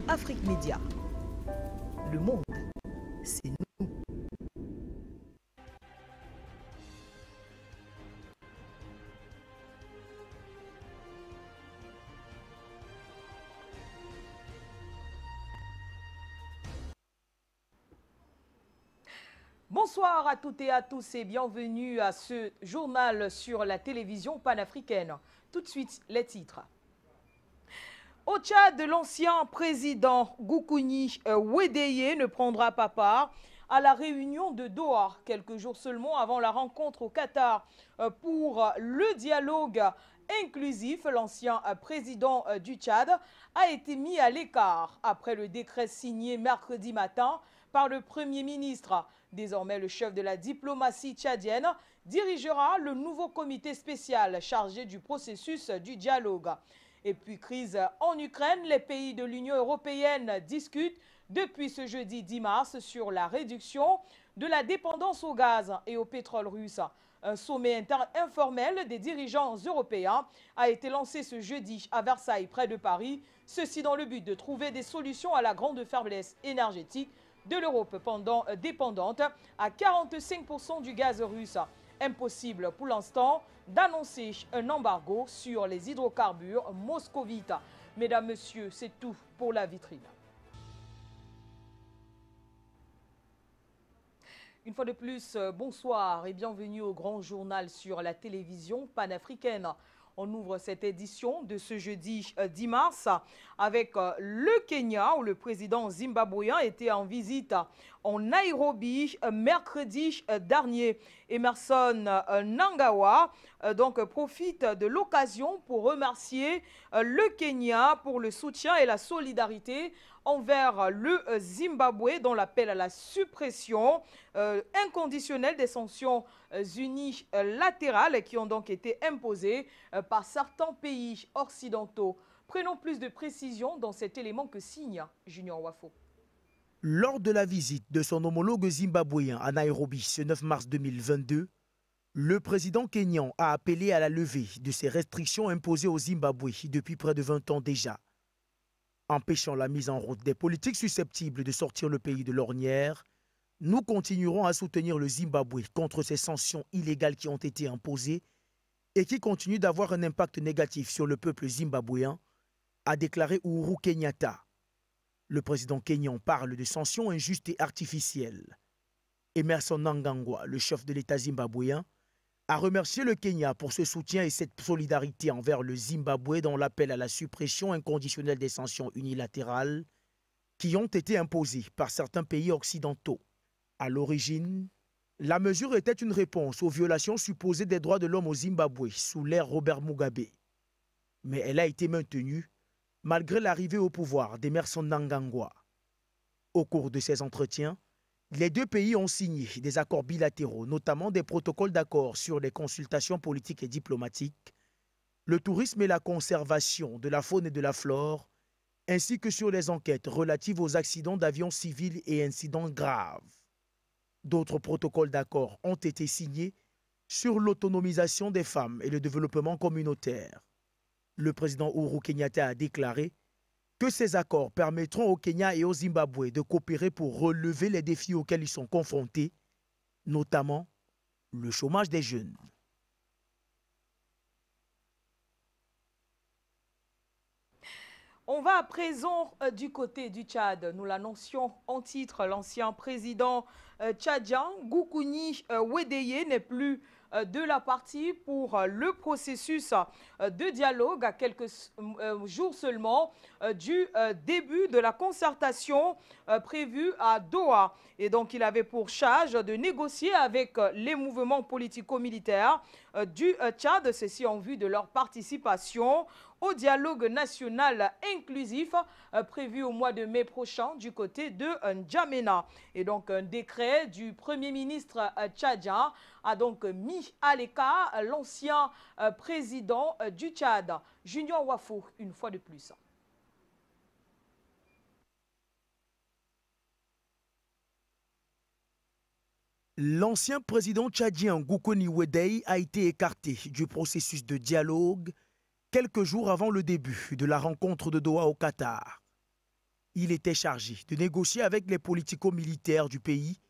Afrique Média. Le monde, c'est nous. Bonsoir à toutes et à tous et bienvenue à ce journal sur la télévision panafricaine. Tout de suite, les titres. Au Tchad, l'ancien président Goukouni Ouédéé ne prendra pas part à la réunion de Doha, quelques jours seulement avant la rencontre au Qatar pour le dialogue inclusif. L'ancien président du Tchad a été mis à l'écart après le décret signé mercredi matin par le Premier ministre. Désormais, le chef de la diplomatie tchadienne dirigera le nouveau comité spécial chargé du processus du dialogue. Et puis, crise en Ukraine, les pays de l'Union européenne discutent depuis ce jeudi 10 mars sur la réduction de la dépendance au gaz et au pétrole russe. Un sommet informel des dirigeants européens a été lancé ce jeudi à Versailles, près de Paris. Ceci dans le but de trouver des solutions à la grande faiblesse énergétique de l'Europe, pendant dépendante à 45% du gaz russe. Impossible pour l'instant d'annoncer un embargo sur les hydrocarbures moscovites. Mesdames, Messieurs, c'est tout pour la vitrine. Une fois de plus, bonsoir et bienvenue au grand journal sur la télévision panafricaine. On ouvre cette édition de ce jeudi 10 mars avec le Kenya, où le président zimbabwéen était en visite en Nairobi mercredi dernier. Emerson Nangawa profite de l'occasion pour remercier le Kenya pour le soutien et la solidarité envers le Zimbabwe, dont l'appel à la suppression inconditionnelle des sanctions unilatérales qui ont donc été imposées par certains pays occidentaux. Prenons plus de précisions dans cet élément que signe Junior Wafo. Lors de la visite de son homologue zimbabwéen à Nairobi ce 9 mars 2022, le président kényan a appelé à la levée de ces restrictions imposées au Zimbabwe depuis près de 20 ans déjà, empêchant la mise en route des politiques susceptibles de sortir le pays de l'ornière. Nous continuerons à soutenir le Zimbabwe contre ces sanctions illégales qui ont été imposées et qui continuent d'avoir un impact négatif sur le peuple zimbabwéen, a déclaré Uhuru Kenyatta. Le président kényan parle de sanctions injustes et artificielles. Emerson Mnangagwa, le chef de l'État zimbabwéen, a remercié le Kenya pour ce soutien et cette solidarité envers le Zimbabwe dans l'appel à la suppression inconditionnelle des sanctions unilatérales qui ont été imposées par certains pays occidentaux. À l'origine, la mesure était une réponse aux violations supposées des droits de l'homme au Zimbabwe sous l'ère Robert Mugabe. Mais elle a été maintenue malgré l'arrivée au pouvoir d'Emerson Mnangagwa. Au cours de ces entretiens, les deux pays ont signé des accords bilatéraux, notamment des protocoles d'accord sur les consultations politiques et diplomatiques, le tourisme et la conservation de la faune et de la flore, ainsi que sur les enquêtes relatives aux accidents d'avions civils et incidents graves. D'autres protocoles d'accord ont été signés sur l'autonomisation des femmes et le développement communautaire. Le président Uhuru Kenyatta a déclaré que ces accords permettront au Kenya et au Zimbabwe de coopérer pour relever les défis auxquels ils sont confrontés, notamment le chômage des jeunes. On va à présent du côté du Tchad. Nous l'annoncions en titre, l'ancien président tchadien Goukouni Ouédéé n'est plus de la partie pour le processus de dialogue à quelques jours seulement du début de la concertation prévue à Doha. Et donc, il avait pour charge de négocier avec les mouvements politico-militaires du Tchad, ceci en vue de leur participation au dialogue national inclusif prévu au mois de mai prochain du côté de N'Djamena. Et donc, un décret du Premier ministre tchadien a donc mis à l'écart l'ancien président du Tchad, Junior Wafo, une fois de plus. L'ancien président tchadien Goukouni Weddey a été écarté du processus de dialogue quelques jours avant le début de la rencontre de Doha au Qatar. Il était chargé de négocier avec les politico-militaires du pays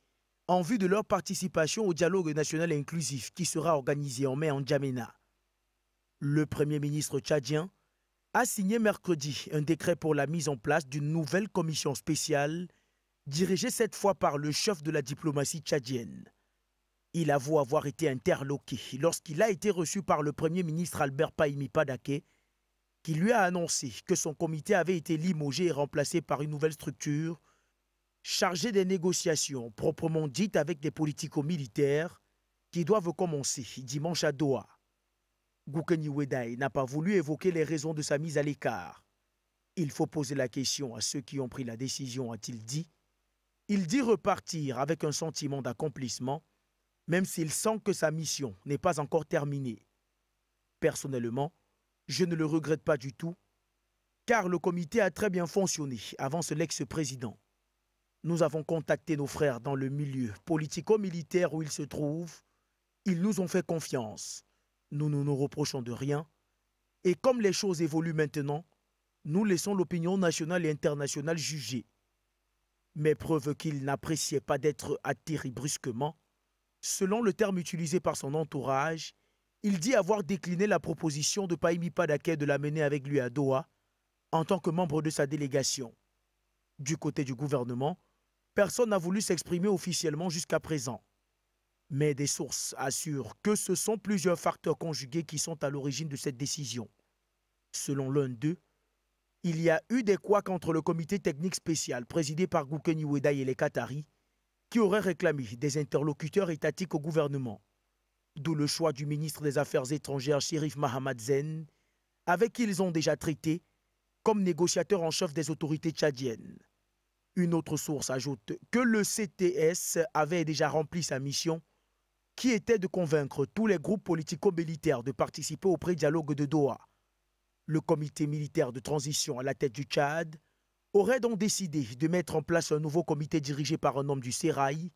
en vue de leur participation au dialogue national inclusif qui sera organisé en mai en N'Djamena. Le Premier ministre tchadien a signé mercredi un décret pour la mise en place d'une nouvelle commission spéciale dirigée cette fois par le chef de la diplomatie tchadienne. Il avoue avoir été interloqué lorsqu'il a été reçu par le Premier ministre Albert Pahimi Padaké, qui lui a annoncé que son comité avait été limogé et remplacé par une nouvelle structure chargée des négociations proprement dites avec des politico-militaires qui doivent commencer dimanche à Doha. Goukouni Weddey n'a pas voulu évoquer les raisons de sa mise à l'écart. Il faut poser la question à ceux qui ont pris la décision, a-t-il dit. Il dit repartir avec un sentiment d'accomplissement, même s'il sent que sa mission n'est pas encore terminée. Personnellement, je ne le regrette pas du tout, car le comité a très bien fonctionné avant l'ex-président. Nous avons contacté nos frères dans le milieu politico-militaire où ils se trouvent. Ils nous ont fait confiance. Nous ne nous reprochons de rien. Et comme les choses évoluent maintenant, nous laissons l'opinion nationale et internationale juger. Mais preuve qu'il n'appréciait pas d'être atterri brusquement, selon le terme utilisé par son entourage, il dit avoir décliné la proposition de Pahimi Padaké de l'amener avec lui à Doha en tant que membre de sa délégation. Du côté du gouvernement, personne n'a voulu s'exprimer officiellement jusqu'à présent. Mais des sources assurent que ce sont plusieurs facteurs conjugués qui sont à l'origine de cette décision. Selon l'un d'eux, il y a eu des couacs entre le comité technique spécial présidé par Goukouni Weddey et les Qataris qui auraient réclamé des interlocuteurs étatiques au gouvernement. D'où le choix du ministre des Affaires étrangères Chérif Mahamad Zen, avec qui ils ont déjà traité comme négociateur en chef des autorités tchadiennes. Une autre source ajoute que le CTS avait déjà rempli sa mission, qui était de convaincre tous les groupes politico-militaires de participer au pré-dialogue de Doha. Le comité militaire de transition à la tête du Tchad aurait donc décidé de mettre en place un nouveau comité dirigé par un homme du Sérail,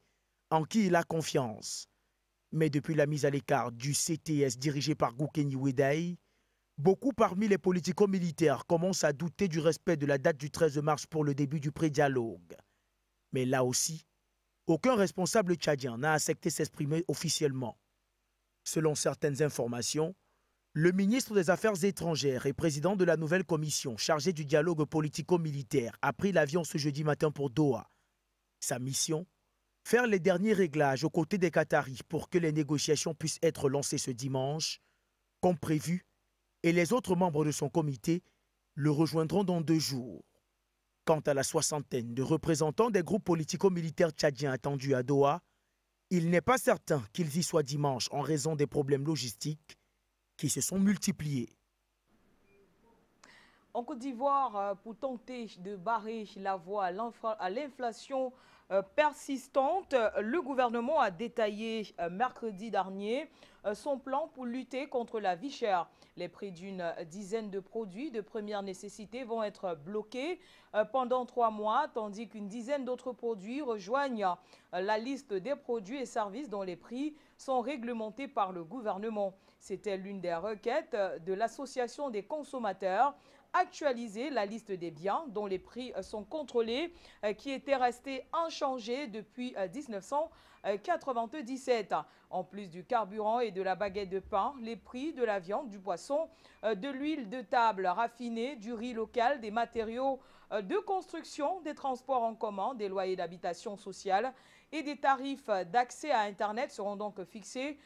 en qui il a confiance. Mais depuis la mise à l'écart du CTS dirigé par Goukouni Weddey, beaucoup parmi les politico-militaires commencent à douter du respect de la date du 13 mars pour le début du pré-dialogue. Mais là aussi, aucun responsable tchadien n'a accepté s'exprimer officiellement. Selon certaines informations, le ministre des Affaires étrangères et président de la nouvelle commission chargée du dialogue politico-militaire a pris l'avion ce jeudi matin pour Doha. Sa mission, faire les derniers réglages aux côtés des Qataris pour que les négociations puissent être lancées ce dimanche, comme prévu, et les autres membres de son comité le rejoindront dans 2 jours. Quant à la soixantaine de représentants des groupes politico-militaires tchadiens attendus à Doha, il n'est pas certain qu'ils y soient dimanche en raison des problèmes logistiques qui se sont multipliés. En Côte d'Ivoire, pour tenter de barrer la voie à l'inflation persistante, le gouvernement a détaillé mercredi dernier son plan pour lutter contre la vie chère. Les prix d'une dizaine de produits de première nécessité vont être bloqués pendant 3 mois, tandis qu'une dizaine d'autres produits rejoignent la liste des produits et services dont les prix sont réglementés par le gouvernement. C'était l'une des requêtes de l'Association des consommateurs. Actualiser la liste des biens dont les prix sont contrôlés qui étaient restés inchangés depuis 1997. En plus du carburant et de la baguette de pain, les prix de la viande, du poisson, de l'huile de table raffinée, du riz local, des matériaux de construction, des transports en commun, des loyers d'habitation sociale et des tarifs d'accès à Internet seront donc fixés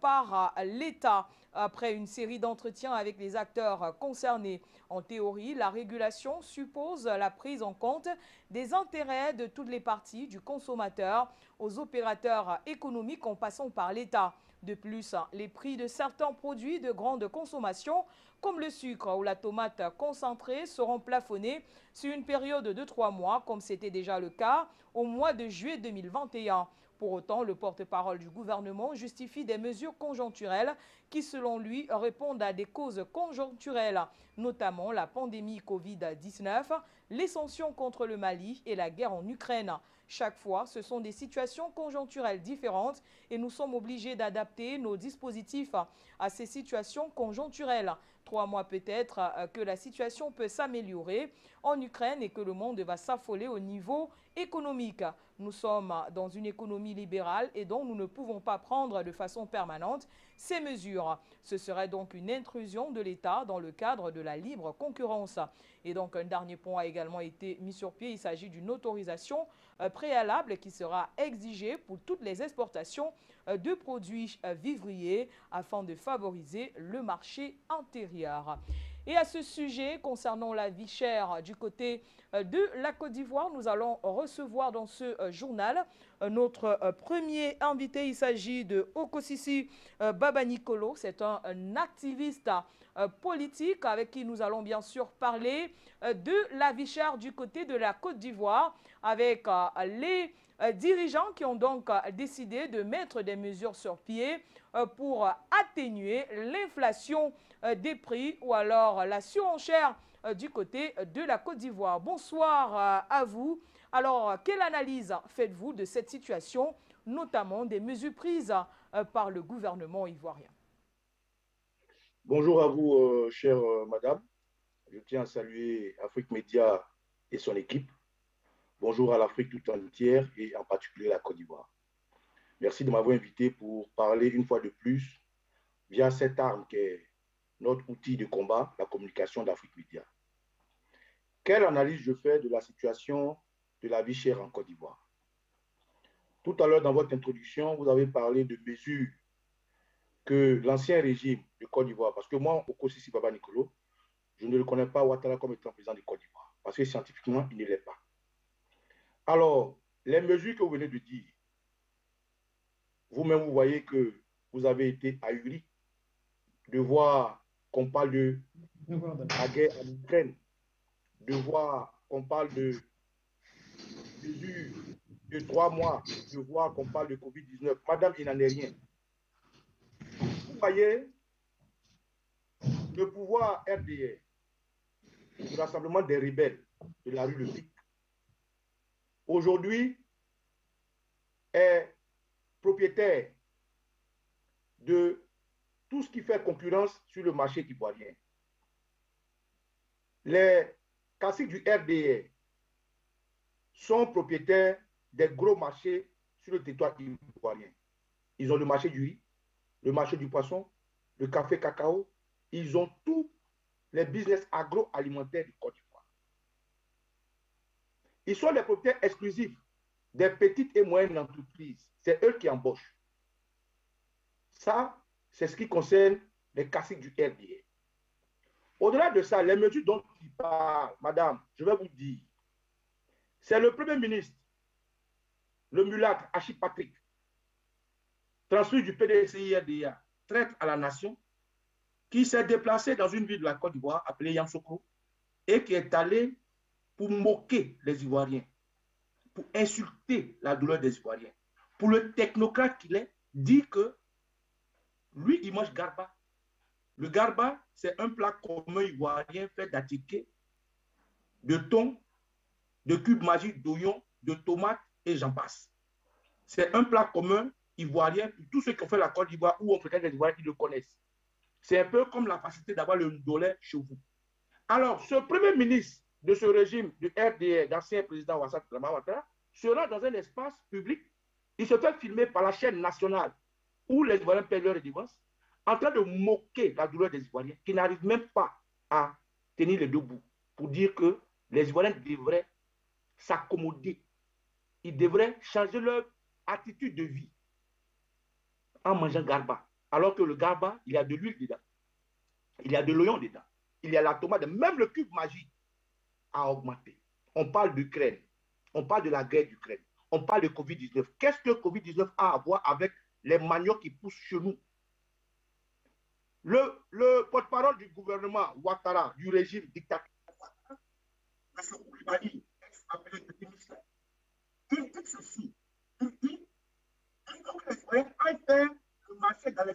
par l'État après une série d'entretiens avec les acteurs concernés. En théorie, la régulation suppose la prise en compte des intérêts de toutes les parties, du consommateur aux opérateurs économiques en passant par l'État. De plus, les prix de certains produits de grande consommation, comme le sucre ou la tomate concentrée, seront plafonnés sur une période de 3 mois, comme c'était déjà le cas au mois de juillet 2021. Pour autant, le porte-parole du gouvernement justifie des mesures conjoncturelles qui, selon lui, répondent à des causes conjoncturelles, notamment la pandémie Covid-19, les sanctions contre le Mali et la guerre en Ukraine. Chaque fois, ce sont des situations conjoncturelles différentes et nous sommes obligés d'adapter nos dispositifs à ces situations conjoncturelles. 3 mois peut-être que la situation peut s'améliorer en Ukraine et que le monde va s'affoler au niveau économique. Nous sommes dans une économie libérale et donc nous ne pouvons pas prendre de façon permanente ces mesures. Ce serait donc une intrusion de l'État dans le cadre de la libre concurrence. Et donc un dernier point a également été mis sur pied. Il s'agit d'une autorisation préalable qui sera exigée pour toutes les exportations de produits vivriers afin de favoriser le marché intérieur. Et à ce sujet, concernant la vie chère du côté de la Côte d'Ivoire, nous allons recevoir dans ce journal notre premier invité. Il s'agit de Okosisi Baba Nicolo. C'est un activiste politique avec qui nous allons bien sûr parler de la vie chère du côté de la Côte d'Ivoire avec les dirigeants qui ont donc décidé de mettre des mesures sur pied pour atténuer l'inflation des prix ou alors la surenchère du côté de la Côte d'Ivoire. Bonsoir à vous. Alors, quelle analyse faites-vous de cette situation, notamment des mesures prises par le gouvernement ivoirien? Bonjour à vous, chère madame. Je tiens à saluer Afrique Média et son équipe. Bonjour à l'Afrique tout entière et en particulier la Côte d'Ivoire. Merci de m'avoir invité pour parler une fois de plus via cette arme qui est notre outil de combat, la communication d'Afrique Média. Quelle analyse je fais de la situation de la vie chère en Côte d'Ivoire? Tout à l'heure, dans votre introduction, vous avez parlé de mesures que l'ancien régime de Côte d'Ivoire, parce que moi, Okosisi Baba Nicolo, je ne le connais pas Ouattara comme étant président de Côte d'Ivoire, parce que scientifiquement, il ne l'est pas. Alors, les mesures que vous venez de dire, vous-même, vous voyez que vous avez été ahuri de voir qu'on parle de la guerre en Ukraine, de voir qu'on parle de mesures de 3 mois, de voir qu'on parle de Covid-19. Madame, il n'en est rien. Vous voyez, le pouvoir RDR, le rassemblement des rebelles de la rue Le Pic, aujourd'hui est propriétaire de tout ce qui fait concurrence sur le marché ivoirien. Les caciques du RDR sont propriétaires des gros marchés sur le territoire ivoirien. Ils ont le marché du riz, le marché du poisson, le café cacao. Ils ont tous les business agroalimentaires du Côte d'Ivoire. Ils sont les propriétaires exclusifs des petites et moyennes entreprises. C'est eux qui embauchent. Ça, c'est ce qui concerne les caciques du RDR. Au-delà de ça, les mesures dont il parle, madame, je vais vous dire, c'est le Premier ministre, le mulâtre Achille Patrick, transfert du PDCI RDA, traite à la nation, qui s'est déplacé dans une ville de la Côte d'Ivoire appelée Yamoussoukro et qui est allé pour moquer les Ivoiriens, pour insulter la douleur des Ivoiriens. Pour le technocrate qu'il est, dit que lui, il mange garba. Le garba, c'est un plat commun ivoirien fait d'attiqué, de thon, de cubes magiques d'oignons, de tomates et j'en passe. C'est un plat commun ivoirien pour tous ceux qui ont fait la Côte d'Ivoire ou ont fréquenté les Ivoiriens qui le connaissent. C'est un peu comme la facilité d'avoir le ndolé chez vous. Alors, ce premier ministre de ce régime du RDR, d'ancien président Ouattara, sera dans un espace public. Il se fait filmer par la chaîne nationale où les Ivoiriens paient leur redevance, en train de moquer la douleur des Ivoiriens qui n'arrivent même pas à tenir les deux bouts pour dire que les Ivoiriens devraient s'accommoder. Ils devraient changer leur attitude de vie en mangeant garba. Alors que le garba, il y a de l'huile dedans. Il y a de l'oignon dedans. Il y a la tomate. Même le cube magique a augmenté. On parle d'Ukraine. On parle de la guerre d'Ukraine. On parle de Covid-19. Qu'est-ce que Covid-19 a à voir avec les maniocs qui poussent chez nous? Le porte-parole du gouvernement Ouattara, du régime dictatorial, il dit ceci. Il dit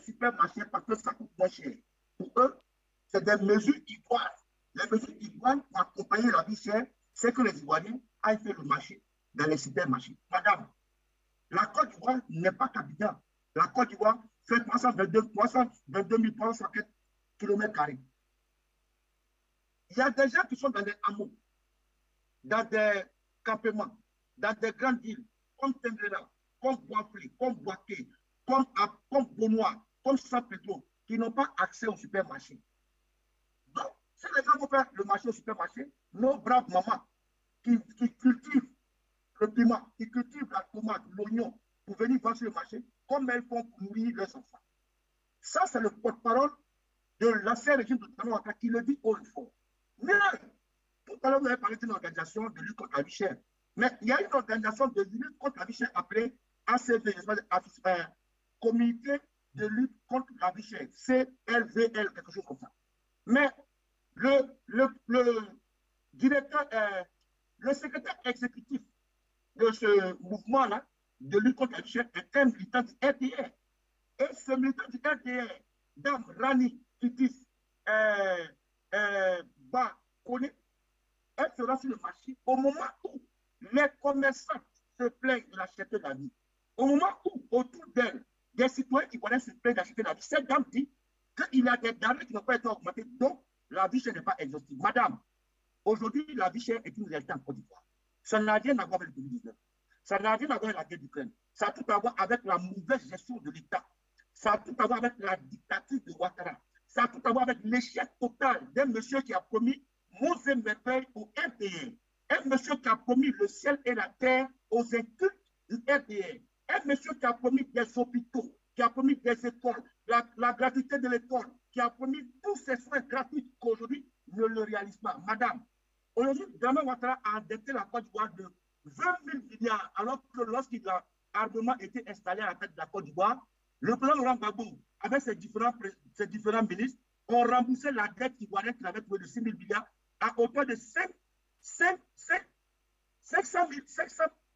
supermarchés parce que ça coûte moins cher. Pour eux, c'est des mesures ivoires. Les mesures ivoires pour accompagner la vie chère, c'est que les Ivoiriens aillent faire le marché dans les supermarchés. Madame, la Côte d'Ivoire n'est pas capitale. La Côte d'Ivoire fait 322 300 km². Il y a des gens qui sont dans des hameaux, dans des campements, dans des grandes villes, comme Tengrena, comme Boisflé, comme Boaké, comme Bonois, comme Saint-Pétro, qui n'ont pas accès au supermarché. Donc, si les gens vont faire le marché au supermarché, nos braves mamans qui cultivent le piment, qui cultivent la tomate, l'oignon, pour venir vendre sur le marché, comme elles font pour nourrir leurs enfants. Ça, c'est le porte-parole de l'ancien régime de Talon Ouattara qui le dit haut et fort. Mais, tout à l'heure, vous avez parlé d'une organisation de lutte contre la vie chère. Mais il y a une organisation de lutte contre la vie chère appelée ACV, Comité de lutte contre la vie chère, CLVL, quelque chose comme ça. Mais le directeur, le secrétaire exécutif de ce mouvement-là, de lutte contre la vie chère, est un militant du RDR. Et ce militant du RDR, Dame Rani Kitis Bakone, elle sera sur le marché au moment où les commerçants se plaignent de la cherté de la vie. Au moment où, autour d'elle, des citoyens qui connaissent se plaignent de la cherté de la vie, cette dame dit qu'il y a des denrées qui n'ont pas été augmentées, donc la vie chère n'est pas exhaustive. Madame, aujourd'hui, la vie chère est une réalité en Côte d'Ivoire. Ça n'a rien à voir avec le 2019. Ça n'a rien à voir avec la guerre d'Ukraine. Ça a tout à voir avec la mauvaise gestion de l'État. Ça a tout à voir avec la dictature de Ouattara. Ça a tout à voir avec l'échec total d'un monsieur qui a promis Monts et merveilles au RDR. Un monsieur qui a promis le ciel et la terre aux incultes du RDR. Un monsieur qui a promis des hôpitaux, qui a promis des écoles, la gratuité de l'école, qui a promis tous ces soins gratuits qu'aujourd'hui ne le réalise pas. Madame, aujourd'hui, Dramane Ouattara a endetté la Côte d'Ivoire de 20 000 milliards, alors que lorsqu'il a armement été installé à la tête de la Côte d'Ivoire, le président Laurent Gbagbo, avec ses différents ministres, ont remboursé la dette ivoirienne qu'il avait trouvée de 6 000 milliards à hauteur de 500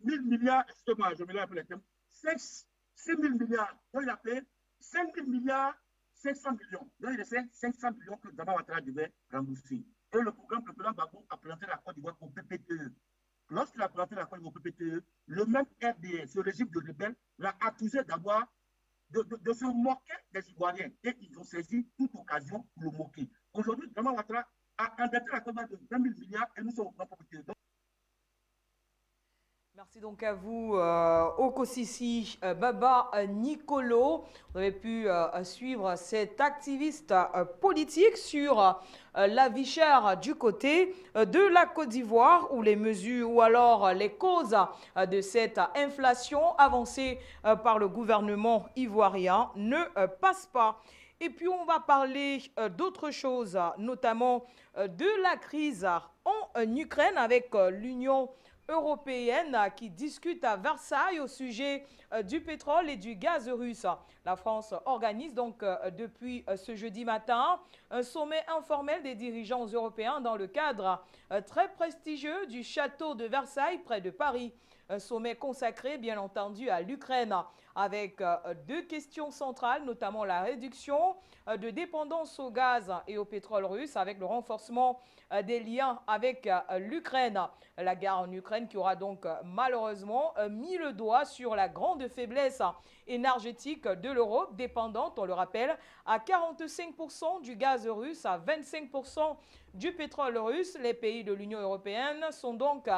000 milliards, excusez-moi, je me lève les termes, 6 000 milliards. Donc il a payé 5 000 milliards, 500 millions. Donc il restait 500 millions que Dramane Ouattara devait rembourser. Et le programme, le président Gbagbo a présenté la Côte d'Ivoire au PPTE. Lorsqu'il a présenté la Côte d'Ivoire au PPTE, le même RDS, ce régime de rebelles, l'a accusé d'avoir de se moquer des Ivoiriens. Et ils ont saisi toute occasion pour le moquer. Aujourd'hui, Dramane Ouattara a endetté la Côte d'Ivoire de 20 000 milliards et nous sommes au plan PPTE. Merci donc à vous, Okosisi Baba Nicolo. Vous avez pu suivre cet activiste politique sur la vie chère du côté de la Côte d'Ivoire, où les mesures ou alors les causes de cette inflation avancée par le gouvernement ivoirien ne passent pas. Et puis on va parler d'autres choses, notamment de la crise en Ukraine avec l'Union européenne qui discute à Versailles au sujet du pétrole et du gaz russe. La France organise donc depuis ce jeudi matin un sommet informel des dirigeants européens dans le cadre très prestigieux du château de Versailles près de Paris. Un sommet consacré bien entendu à l'Ukraine avec deux questions centrales, notamment la réduction de dépendance au gaz et au pétrole russe avec le renforcement des liens avec l'Ukraine. La guerre en Ukraine qui aura donc malheureusement mis le doigt sur la grande faiblesse énergétique de l'Europe, dépendante, on le rappelle, à 45% du gaz russe, à 25% du pétrole russe. Les pays de l'Union européenne sont donc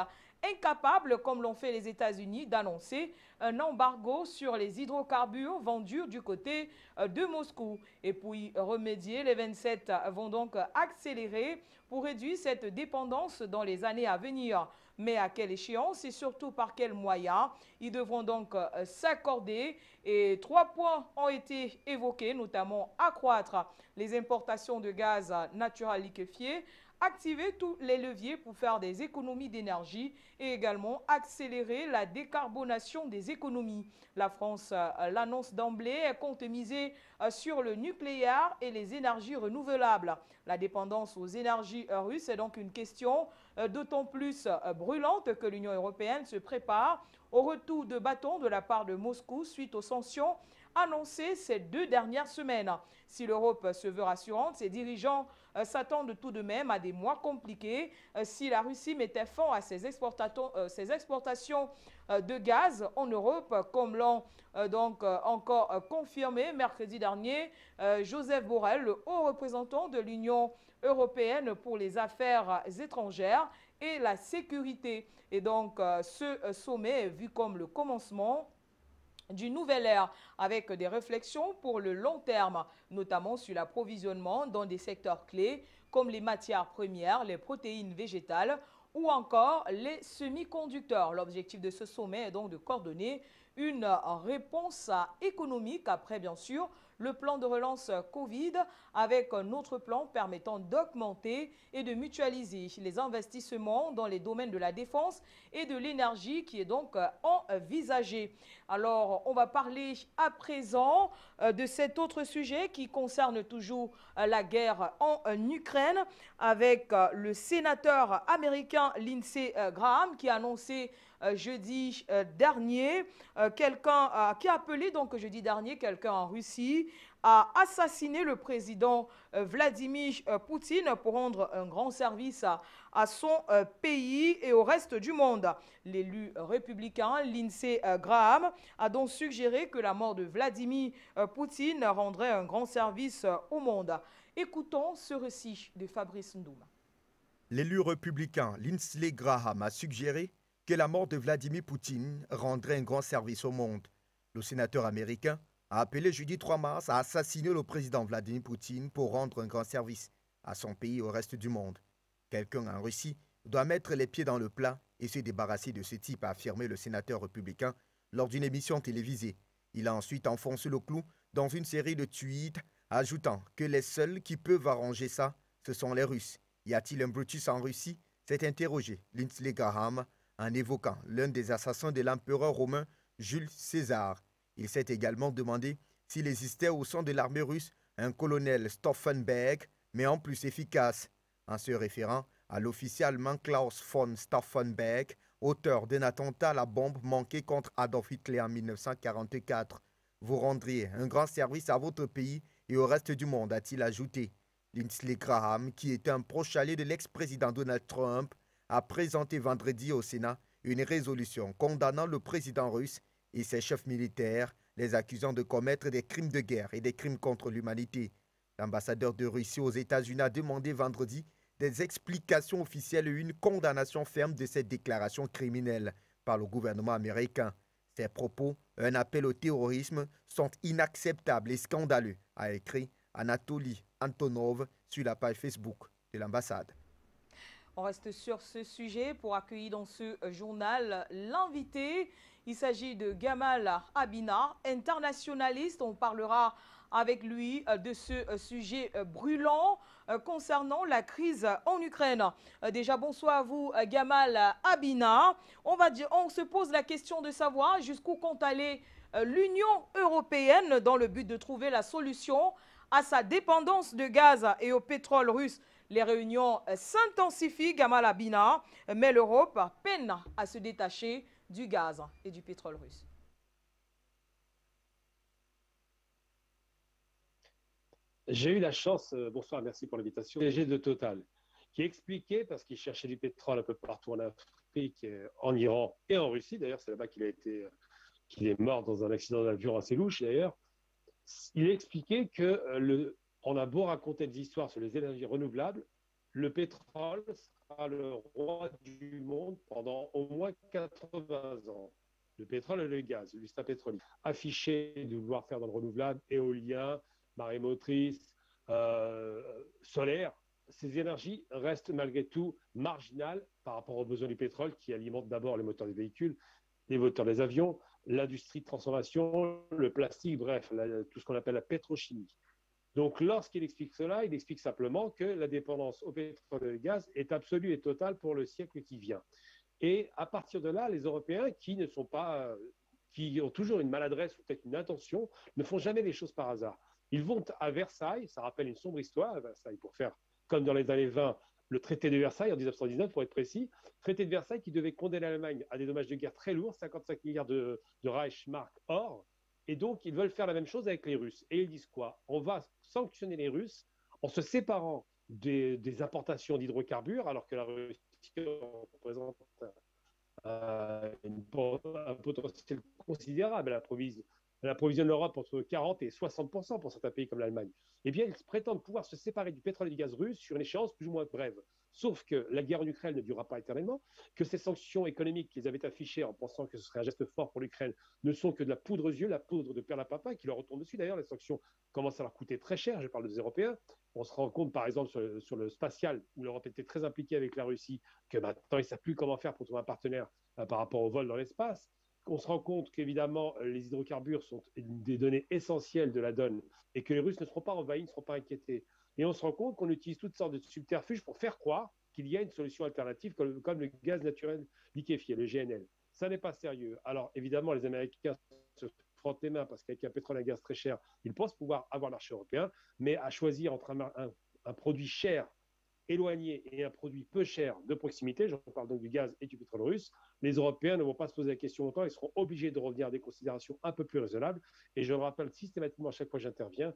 incapables, comme l'ont fait les États-Unis, d'annoncer un embargo sur les hydrocarbures vendus du côté de Moscou. Et pour y remédier, les 27 vont donc accélérer pour réduire cette dépendance dans les années à venir. Mais à quelle échéance et surtout par quels moyens? Ils devront donc s'accorder. Et 3 points ont été évoqués, notamment accroître les importations de gaz naturel liquéfié, activer tous les leviers pour faire des économies d'énergie et également accélérer la décarbonation des économies. La France l'annonce d'emblée, elle compte miser sur le nucléaire et les énergies renouvelables. La dépendance aux énergies russes est donc une question d'autant plus brûlante que l'Union européenne se prépare au retour de bâton de la part de Moscou suite aux sanctions annoncées ces 2 dernières semaines. Si l'Europe se veut rassurante, ses dirigeants s'attendent tout de même à des mois compliqués si la Russie mettait fin à ses exportations de gaz en Europe, comme l'ont encore confirmé mercredi dernier Joseph Borrell, le haut représentant de l'Union européenne pour les affaires étrangères et la sécurité. Et donc, ce sommet est vu comme le commencement d'une nouvelle ère avec des réflexions pour le long terme, notamment sur l'approvisionnement dans des secteurs clés comme les matières premières, les protéines végétales ou encore les semi-conducteurs. L'objectif de ce sommet est donc de coordonner une réponse économique après, bien sûr, le plan de relance Covid avec un autre plan permettant d'augmenter et de mutualiser les investissements dans les domaines de la défense et de l'énergie qui est donc envisagé. Alors, on va parler à présent de cet autre sujet qui concerne toujours la guerre en Ukraine avec le sénateur américain Lindsey Graham qui a annoncé jeudi dernier, qui a appelé donc jeudi dernier quelqu'un en Russie à assassiner le président Vladimir Poutine pour rendre un grand service à son pays et au reste du monde. L'élu républicain Lindsey Graham a donc suggéré que la mort de Vladimir Poutine rendrait un grand service au monde. Écoutons ce récit de Fabrice Ndouma. L'élu républicain Lindsey Graham a suggéré que la mort de Vladimir Poutine rendrait un grand service au monde. Le sénateur américain a appelé jeudi 3 mars à assassiner le président Vladimir Poutine pour rendre un grand service à son pays et au reste du monde. Quelqu'un en Russie doit mettre les pieds dans le plat et se débarrasser de ce type, a affirmé le sénateur républicain lors d'une émission télévisée. Il a ensuite enfoncé le clou dans une série de tweets, ajoutant que les seuls qui peuvent arranger ça, ce sont les Russes. Y a-t-il un Brutus en Russie? S'est interrogé Lindsey Graham en évoquant l'un des assassins de l'empereur romain Jules César. Il s'est également demandé s'il existait au sein de l'armée russe un colonel Stauffenberg, mais en plus efficace, en se référant à l'officier allemand Klaus von Stauffenberg, auteur d'un attentat à la bombe manqué contre Adolf Hitler en 1944. Vous rendriez un grand service à votre pays et au reste du monde, a-t-il ajouté. Lindsey Graham, qui est un proche allié de l'ex-président Donald Trump, a présenté vendredi au Sénat une résolution condamnant le président russe et ses chefs militaires, les accusant de commettre des crimes de guerre et des crimes contre l'humanité. L'ambassadeur de Russie aux États-Unis a demandé vendredi des explications officielles et une condamnation ferme de cette déclaration criminelle par le gouvernement américain. Ces propos, un appel au terrorisme, sont inacceptables et scandaleux, a écrit Anatoly Antonov sur la page Facebook de l'ambassade. On reste sur ce sujet pour accueillir dans ce journal l'invité. Il s'agit de Gamal Abina, internationaliste. On parlera avec lui de ce sujet brûlant concernant la crise en Ukraine. Déjà, bonsoir à vous, Gamal Abina. On se pose la question de savoir jusqu'où compte aller l'Union européenne dans le but de trouver la solution à sa dépendance de gaz et au pétrole russe. Les réunions s'intensifient, Gamal Abina, mais l'Europe peine à se détacher du gaz et du pétrole russe. J'ai eu la chance, bonsoir, merci pour l'invitation, DG de Total, qui expliquait, parce qu'il cherchait du pétrole un peu partout en Afrique, en Iran et en Russie, d'ailleurs, c'est là-bas qu'il est mort dans un accident d'avion assez louche, d'ailleurs. Il expliquait que on a beau raconter des histoires sur les énergies renouvelables, le pétrole sera le roi du monde pendant au moins 80 ans. Le pétrole et le gaz, l'ustat pétrolier. Affiché de vouloir faire dans le renouvelable, éolien, marée motrice, solaire, ces énergies restent malgré tout marginales par rapport aux besoins du pétrole qui alimente d'abord les moteurs des véhicules, les moteurs des avions, l'industrie de transformation, le plastique, bref, tout ce qu'on appelle la pétrochimie. Donc, lorsqu'il explique cela, il explique simplement que la dépendance au pétrole et au gaz est absolue et totale pour le siècle qui vient. Et à partir de là, les Européens qui ont toujours une maladresse ou peut-être une intention, ne font jamais les choses par hasard. Ils vont à Versailles, ça rappelle une sombre histoire, à Versailles, pour faire comme dans les années 20, le traité de Versailles en 1919, pour être précis, traité de Versailles qui devait condamner l'Allemagne à des dommages de guerre très lourds, 55 milliards de Reichsmark or, et donc ils veulent faire la même chose avec les Russes. Et ils disent quoi? On va sanctionner les Russes en se séparant des importations d'hydrocarbures, alors que la Russie représente un potentiel considérable. Elle approvisionne l'Europe entre 40 et 60% pour certains pays comme l'Allemagne. Eh bien, ils prétendent pouvoir se séparer du pétrole et du gaz russe sur une échéance plus ou moins brève. Sauf que la guerre en Ukraine ne durera pas éternellement, que ces sanctions économiques qu'ils avaient affichées en pensant que ce serait un geste fort pour l'Ukraine ne sont que de la poudre aux yeux, la poudre de perlimpinpin qui leur retombe dessus. D'ailleurs, les sanctions commencent à leur coûter très cher, je parle des Européens. On se rend compte, par exemple, sur le spatial, où l'Europe était très impliquée avec la Russie, que maintenant, ils ne savent plus comment faire pour trouver un partenaire par rapport au vol dans l'espace. On se rend compte qu'évidemment, les hydrocarbures sont des données essentielles de la donne et que les Russes ne seront pas envahis, ne seront pas inquiétés. Et on se rend compte qu'on utilise toutes sortes de subterfuges pour faire croire qu'il y a une solution alternative comme le gaz naturel liquéfié, le GNL. Ça n'est pas sérieux. Alors évidemment, les Américains se frottent les mains parce qu'avec un pétrole et un gaz très cher, ils pensent pouvoir avoir le marché européen, mais à choisir entre un produit cher éloigné et un produit peu cher de proximité, je parle donc du gaz et du pétrole russe, les Européens ne vont pas se poser la question longtemps, ils seront obligés de revenir à des considérations un peu plus raisonnables. Et je le rappelle systématiquement à chaque fois que j'interviens,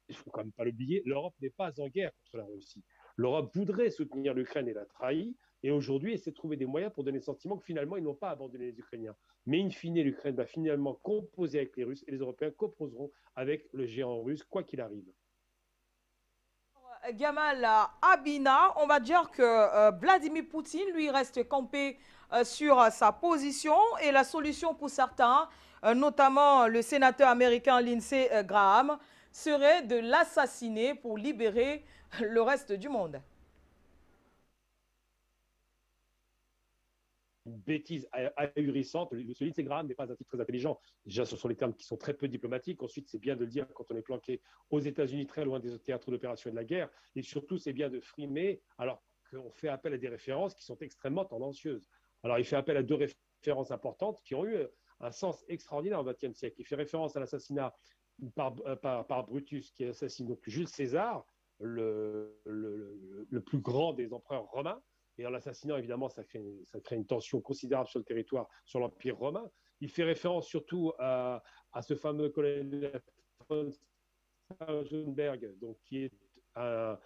il ne faut quand même pas l'oublier, l'Europe n'est pas en guerre contre la Russie. L'Europe voudrait soutenir l'Ukraine et la trahit, et aujourd'hui essaie de trouver des moyens pour donner le sentiment que finalement ils n'ont pas abandonné les Ukrainiens. Mais in fine, l'Ukraine va finalement composer avec les Russes et les Européens composeront avec le géant russe, quoi qu'il arrive. Gamal Abina, on va dire que Vladimir Poutine, lui, reste campé sur sa position et la solution pour certains, notamment le sénateur américain Lindsey Graham, serait de l'assassiner pour libérer le reste du monde. Bêtise ahurissante. Ce Lindsey Graham n'est pas un type très intelligent. Déjà, ce sont les termes qui sont très peu diplomatiques. Ensuite, c'est bien de le dire quand on est planqué aux États-Unis, très loin des théâtres d'opération et de la guerre. Et surtout, c'est bien de frimer alors qu'on fait appel à des références qui sont extrêmement tendancieuses. Alors, il fait appel à deux références importantes qui ont eu un sens extraordinaire au XXe siècle. Il fait référence à l'assassinat par Brutus, qui assassine donc Jules César, le plus grand des empereurs romains. Et en l'assassinant, évidemment, ça crée une tension considérable sur le territoire, sur l'Empire romain. Il fait référence surtout à ce fameux colonel von Stauffenberg, donc qui est un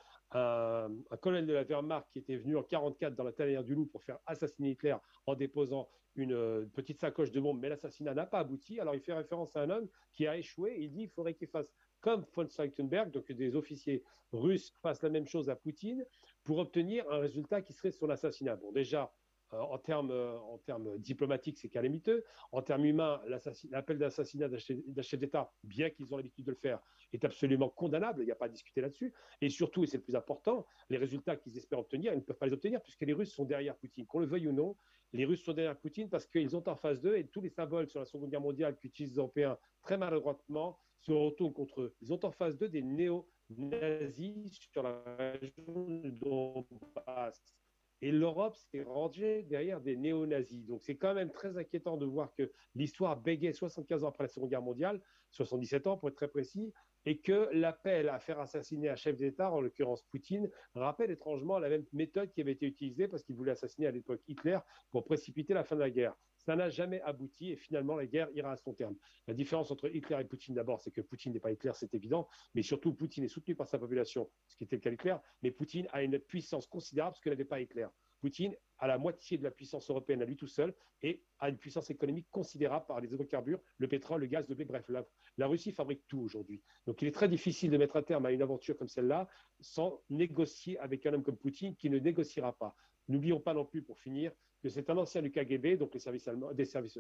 colonel de la Wehrmacht qui était venu en 1944 dans la tanière du Loup pour faire assassiner Hitler en déposant une petite sacoche de bombes, mais l'assassinat n'a pas abouti. Alors il fait référence à un homme qui a échoué. Il dit qu'il faudrait qu'il fasse comme von Stauffenberg, donc que des officiers russes fassent la même chose à Poutine pour obtenir un résultat qui serait son assassinat. Bon, déjà, en termes diplomatiques, c'est calamiteux. En termes humains, l'appel d'assassinat d'un chef d'État, bien qu'ils ont l'habitude de le faire, est absolument condamnable. Il n'y a pas à discuter là-dessus. Et surtout, et c'est le plus important, les résultats qu'ils espèrent obtenir, ils ne peuvent pas les obtenir puisque les Russes sont derrière Poutine. Qu'on le veuille ou non, les Russes sont derrière Poutine parce qu'ils ont en face d'eux, et tous les symboles sur la Seconde Guerre mondiale qu'utilisent les Européens très maladroitement se retournent contre eux. Ils ont en face d'eux des néo-nazis sur la région du Donbass. Et l'Europe s'est rangée derrière des néo-nazis. Donc c'est quand même très inquiétant de voir que l'histoire bégaye 75 ans après la Seconde Guerre mondiale, 77 ans pour être très précis, et que l'appel à faire assassiner un chef d'État, en l'occurrence Poutine, rappelle étrangement la même méthode qui avait été utilisée parce qu'il voulait assassiner à l'époque Hitler pour précipiter la fin de la guerre. Ça n'a jamais abouti et finalement la guerre ira à son terme. La différence entre Hitler et Poutine d'abord, c'est que Poutine n'est pas Hitler, c'est évident, mais surtout Poutine est soutenu par sa population, ce qui était le cas d'Hitler, mais Poutine a une puissance considérable, ce que n'avait pas Hitler. Poutine a la moitié de la puissance européenne à lui tout seul et a une puissance économique considérable par les hydrocarbures, le pétrole, le gaz, le blé, bref, la Russie fabrique tout aujourd'hui. Donc il est très difficile de mettre un terme à une aventure comme celle-là sans négocier avec un homme comme Poutine qui ne négociera pas. N'oublions pas non plus, pour finir, que c'est un ancien du KGB, donc les services allemands, des services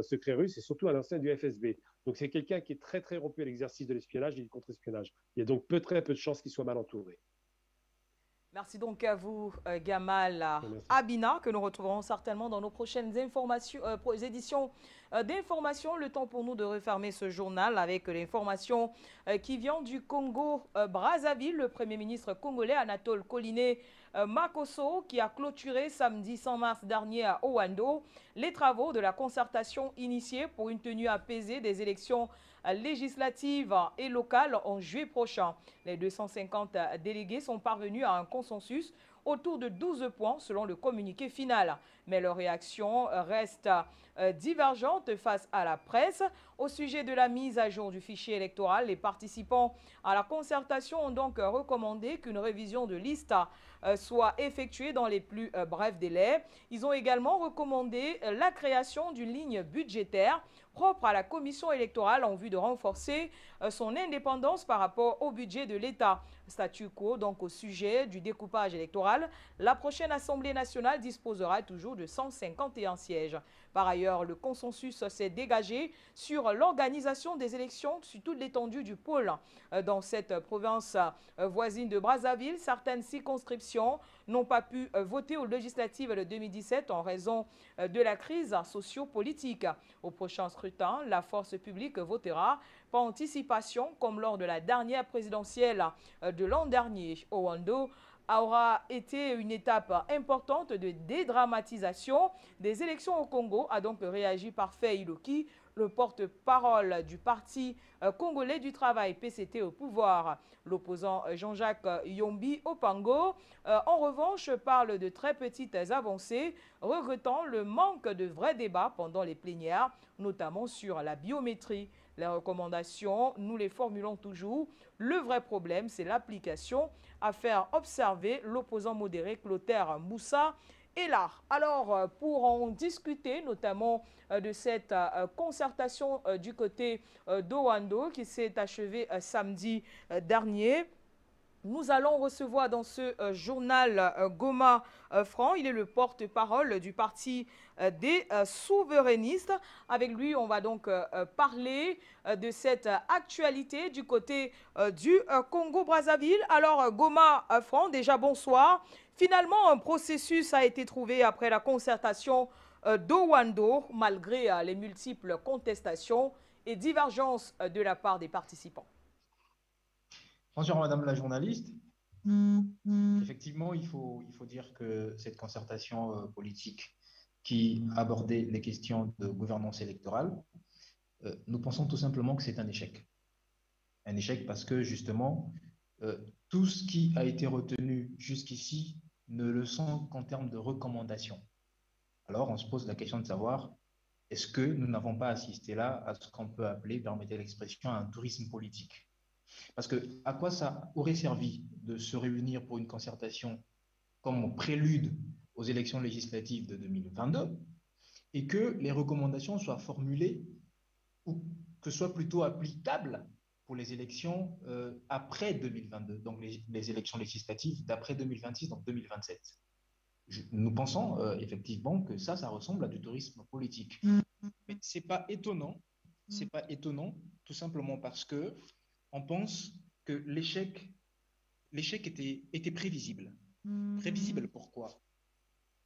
secrets russes, et surtout un ancien du FSB. Donc c'est quelqu'un qui est très très rompu à l'exercice de l'espionnage et du contre-espionnage. Il y a donc très peu de chances qu'il soit mal entouré. Merci donc à vous, Gamal Abina, que nous retrouverons certainement dans nos prochaines éditions d'information. Le temps pour nous de refermer ce journal avec l'information qui vient du Congo-Brazzaville. Le Premier ministre congolais, Anatole Collinet, Makosso qui a clôturé samedi 100 mars dernier à Owando les travaux de la concertation initiée pour une tenue apaisée des élections législatives et locales en juillet prochain. Les 250 délégués sont parvenus à un consensus autour de 12 points selon le communiqué final. Mais leur réaction reste divergente face à la presse. Au sujet de la mise à jour du fichier électoral, les participants à la concertation ont donc recommandé qu'une révision de liste soit effectuée dans les plus brefs délais. Ils ont également recommandé la création d'une ligne budgétaire propre à la commission électorale en vue de renforcer son indépendance par rapport au budget de l'État. Statu quo, donc au sujet du découpage électoral, la prochaine Assemblée nationale disposera toujours de 151 sièges. Par ailleurs, le consensus s'est dégagé sur l'organisation des élections sur toute l'étendue du pôle. Dans cette province voisine de Brazzaville, certaines circonscriptions n'ont pas pu voter aux législatives de 2017 en raison de la crise socio-politique. Au prochain scrutin, la force publique votera par anticipation comme lors de la dernière présidentielle de l'an dernier. Owando aura été une étape importante de dédramatisation des élections au Congo, a donc réagi Parfait Iloki, le porte-parole du Parti congolais du travail PCT au pouvoir. L'opposant Jean-Jacques Yombi Opango, en revanche, parle de très petites avancées, regrettant le manque de vrais débats pendant les plénières, notamment sur la biométrie. Les recommandations, nous les formulons toujours. Le vrai problème, c'est l'application, à faire observer l'opposant modéré Clotaire Moussa est là. Alors, pour en discuter, notamment de cette concertation du côté d'Owando qui s'est achevée samedi dernier, nous allons recevoir dans ce journal Goma Franc. Il est le porte-parole du parti des souverainistes. Avec lui, on va donc parler de cette actualité du côté du Congo-Brazzaville. Alors, Goma Franc, déjà bonsoir. Finalement, un processus a été trouvé après la concertation d'Owando, malgré les multiples contestations et divergences de la part des participants. Bonjour Madame la journaliste. Effectivement, il faut dire que cette concertation politique qui abordait les questions de gouvernance électorale, nous pensons tout simplement que c'est un échec. Un échec parce que justement, tout ce qui a été retenu jusqu'ici ne le sont qu'en termes de recommandations. Alors, on se pose la question de savoir, est-ce que nous n'avons pas assisté là à ce qu'on peut appeler, permettez l'expression, un tourisme politique? Parce que à quoi ça aurait servi de se réunir pour une concertation comme prélude aux élections législatives de 2022 et que les recommandations soient formulées ou que soient plutôt applicables pour les élections après 2022, donc les élections législatives d'après 2026, donc 2027. Nous pensons effectivement que ça ressemble à du tourisme politique. Mais c'est pas étonnant tout simplement parce que on pense que l'échec était prévisible. Prévisible pourquoi?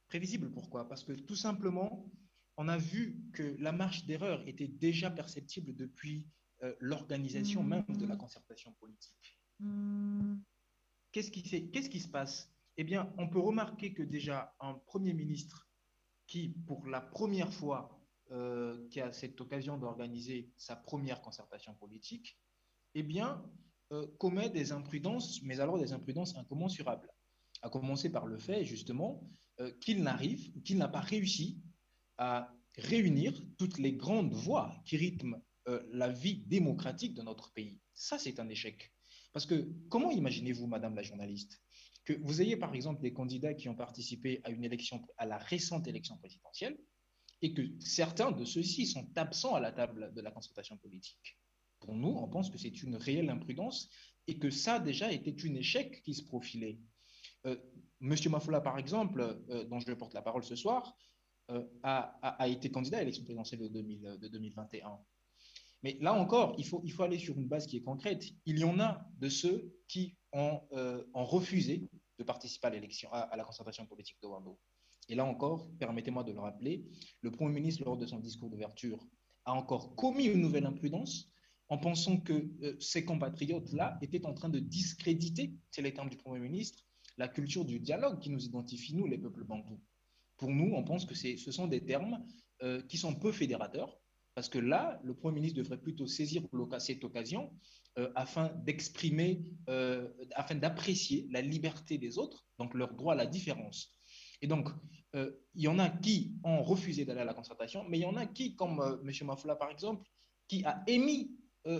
Prévisible pourquoi? Parce que tout simplement, on a vu que la marge d'erreur était déjà perceptible depuis l'organisation même de la concertation politique. Qu'est-ce qui se passe? Eh bien, on peut remarquer que déjà un Premier ministre qui, pour la première fois, qui a cette occasion d'organiser sa première concertation politique, eh bien, commet des imprudences, mais alors des imprudences incommensurables. À commencer par le fait, justement, qu'il n'a pas réussi à réunir toutes les grandes voix qui rythment la vie démocratique de notre pays. Ça, c'est un échec. Parce que comment imaginez-vous, Madame la journaliste, que vous ayez par exemple des candidats qui ont participé à une élection, à la récente élection présidentielle, et que certains de ceux-ci sont absents à la table de la concertation politique? Pour nous, on pense que c'est une réelle imprudence et que ça déjà était un échec qui se profilait. Monsieur Mafoula, par exemple, dont je porte la parole ce soir, a été candidat à l'élection présidentielle de 2021. Mais là encore, il faut aller sur une base qui est concrète. Il y en a de ceux qui ont refusé de participer à l'élection, à la concertation politique de Owando. Et là encore, permettez-moi de le rappeler, le Premier ministre, lors de son discours d'ouverture, a encore commis une nouvelle imprudence en pensant que ces compatriotes-là étaient en train de discréditer, c'est les termes du Premier ministre, la culture du dialogue qui nous identifie, nous, les peuples bantous. Pour nous, on pense que ce sont des termes qui sont peu fédérateurs, parce que là, le Premier ministre devrait plutôt saisir cette occasion afin d'exprimer, afin d'apprécier la liberté des autres, donc leur droit à la différence. Et donc, il y en a qui ont refusé d'aller à la concertation, mais il y en a qui, comme M. Mafoula par exemple, qui a émis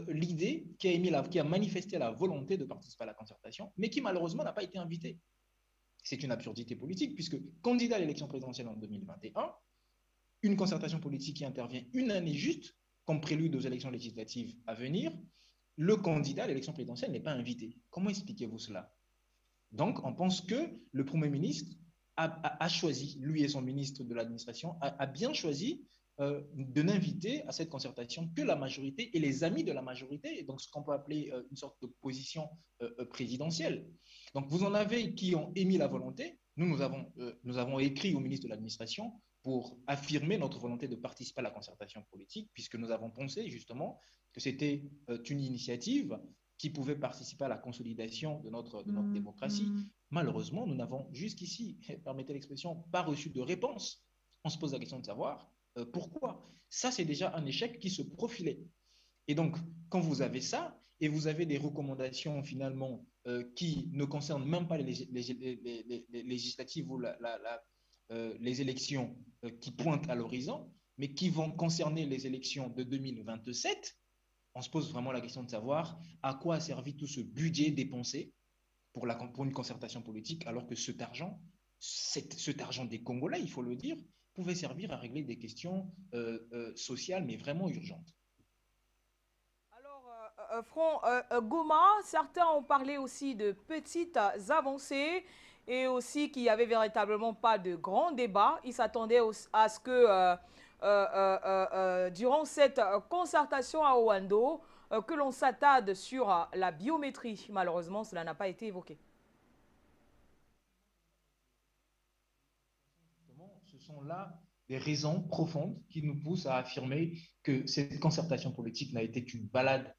l'idée, qui a manifesté la volonté de participer à la concertation, mais qui malheureusement n'a pas été invité. C'est une absurdité politique, puisque candidat à l'élection présidentielle en 2021, une concertation politique qui intervient une année juste, comme prélude aux élections législatives à venir, le candidat à l'élection présidentielle n'est pas invité. Comment expliquez-vous cela? Donc, on pense que le Premier ministre a choisi, lui et son ministre de l'administration, a bien choisi de n'inviter à cette concertation que la majorité et les amis de la majorité, donc ce qu'on peut appeler une sorte d'opposition présidentielle. Donc, vous en avez qui ont émis la volonté. Nous avons écrit au ministre de l'administration pour affirmer notre volonté de participer à la concertation politique, puisque nous avons pensé justement que c'était une initiative qui pouvait participer à la consolidation de notre démocratie. Malheureusement, nous n'avons jusqu'ici, permettez l'expression, pas reçu de réponse. On se pose la question de savoir pourquoi. Ça, c'est déjà un échec qui se profilait. Et donc, quand vous avez ça, et vous avez des recommandations finalement qui ne concernent même pas les législatives ou les élections qui pointent à l'horizon, mais qui vont concerner les élections de 2027, on se pose vraiment la question de savoir à quoi a servi tout ce budget dépensé pour une concertation politique, alors que cet argent des Congolais, il faut le dire, pouvait servir à régler des questions sociales, mais vraiment urgentes. Alors, Front Goma, certains ont parlé aussi de petites avancées et aussi qu'il n'y avait véritablement pas de grand débat. Ils s'attendaient à ce que durant cette concertation à Ouando, que l'on s'attarde sur la biométrie. Malheureusement, cela n'a pas été évoqué. Ce sont là des raisons profondes qui nous poussent à affirmer que cette concertation politique n'a été qu'une balade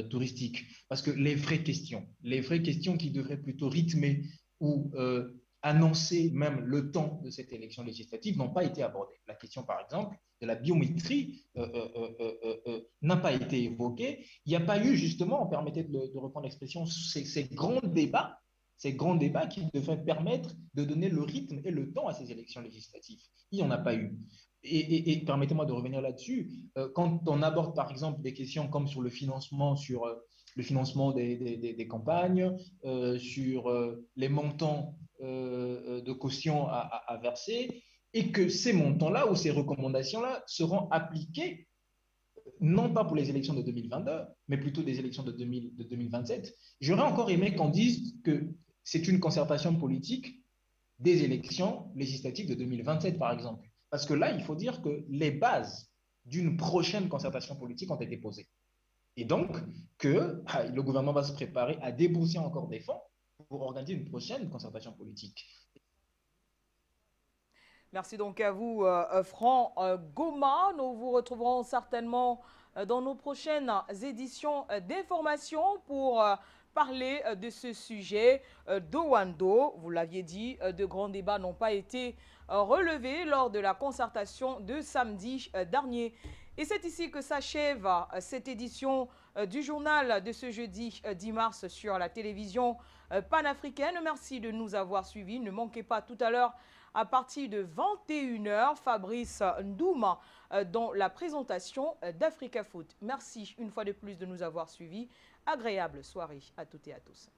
touristique. Parce que les vraies questions qui devraient plutôt rythmer ou annoncer même le temps de cette élection législative n'ont pas été abordées. La question, par exemple, de la biométrie n'a pas été évoquée. Il n'y a pas eu, justement, permettez de reprendre l'expression, ces grands débats qui devraient permettre de donner le rythme et le temps à ces élections législatives. Il n'y en a pas eu. Et permettez-moi de revenir là-dessus. Quand on aborde, par exemple, des questions comme sur le financement des campagnes, sur les montants de caution à verser, et que ces montants-là ou ces recommandations-là seront appliquées non pas pour les élections de 2022, mais plutôt des élections de 2027. J'aurais encore aimé qu'on dise que c'est une concertation politique des élections législatives de 2027, par exemple. Parce que là, il faut dire que les bases d'une prochaine concertation politique ont été posées. Et donc, que le gouvernement va se préparer à débourser encore des fonds pour organiser une prochaine concertation politique. Merci donc à vous, Front Goma. Nous vous retrouverons certainement dans nos prochaines éditions d'information pour parler de ce sujet d'Ouando. Vous l'aviez dit, de grands débats n'ont pas été relevés lors de la concertation de samedi dernier. Et c'est ici que s'achève cette édition du journal de ce jeudi 10 mars sur la télévision panafricaine. Merci de nous avoir suivis. Ne manquez pas tout à l'heure à partir de 21 h, Fabrice Ndouma dans la présentation d'Africa Foot. Merci une fois de plus de nous avoir suivis. Agréable soirée à toutes et à tous.